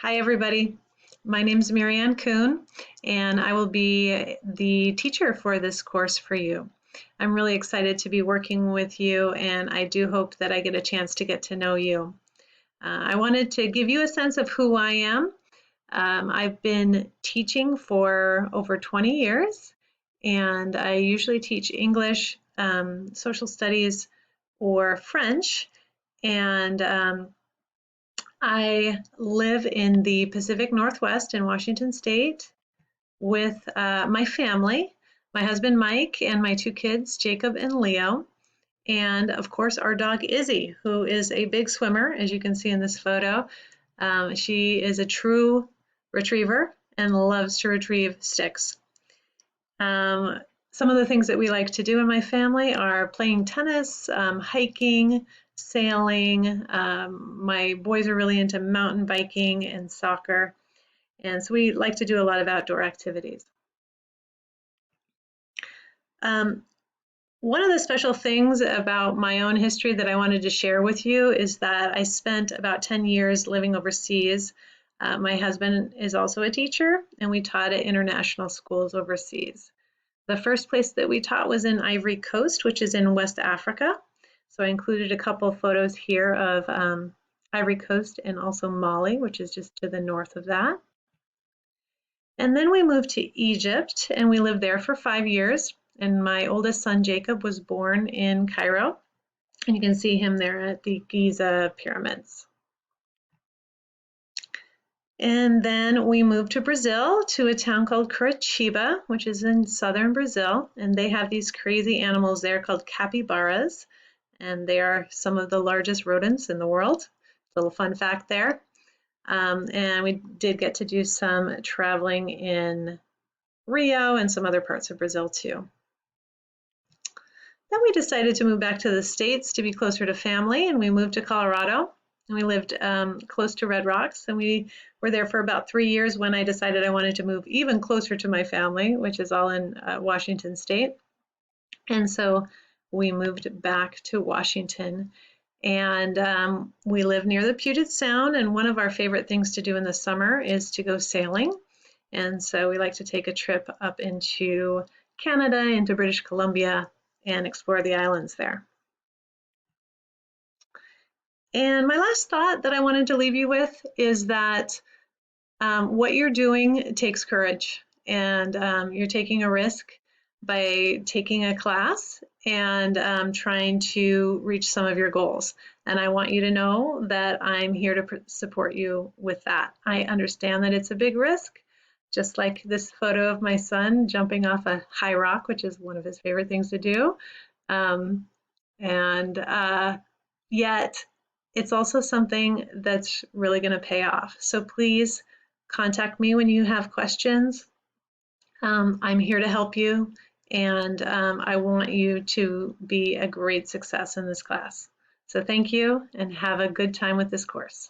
Hi, everybody. My name is Marianne Kuhn, and I will be the teacher for this course for you. I'm really excited to be working with you, and I do hope that I get a chance to get to know you. I wanted to give you a sense of who I am. I've been teaching for over 20 years, and I usually teach English, social studies, or French. And I live in the Pacific Northwest in Washington State with my family, my husband Mike, and my two kids, Jacob and Leo, and of course our dog Izzy, who is a big swimmer, as you can see in this photo. She is a true retriever and loves to retrieve sticks. Some of the things that we like to do in my family are playing tennis, hiking, sailing. My boys are really into mountain biking and soccer. And so we like to do a lot of outdoor activities. Um, One of the special things about my own history that I wanted to share with you is that I spent about 10 years living overseas. My husband is also a teacher, and we taught at international schools overseas. The first place that we taught was in Ivory Coast, which is in West Africa. So I included a couple of photos here of Ivory Coast and also Mali, which is just to the north of that. And then we moved to Egypt, and we lived there for 5 years. And my oldest son, Jacob, was born in Cairo. And you can see him there at the Giza pyramids. And then we moved to Brazil to a town called Curitiba, which is in southern Brazil. And they have these crazy animals there called capybaras. And they are some of the largest rodents in the world. Little fun fact there. And we did get to do some traveling in Rio and some other parts of Brazil too. Then we decided to move back to the States to be closer to family, and we moved to Colorado. And we lived close to Red Rocks, and we were there for about 3 years when I decided I wanted to move even closer to my family, which is all in Washington State. And so we moved back to Washington, and we live near the Puget Sound, and one of our favorite things to do in the summer is to go sailing. And so we like to take a trip up into Canada, into British Columbia, and explore the islands there. And my last thought that I wanted to leave you with is that what you're doing takes courage, and you're taking a risk by taking a class and trying to reach some of your goals. And I want you to know that I'm here to support you with that. I understand that it's a big risk, just like this photo of my son jumping off a high rock, which is one of his favorite things to do. And yet it's also something that's really going to pay off. So please contact me when you have questions. I'm here to help you, and I want you to be a great success in this class. So thank you, and have a good time with this course.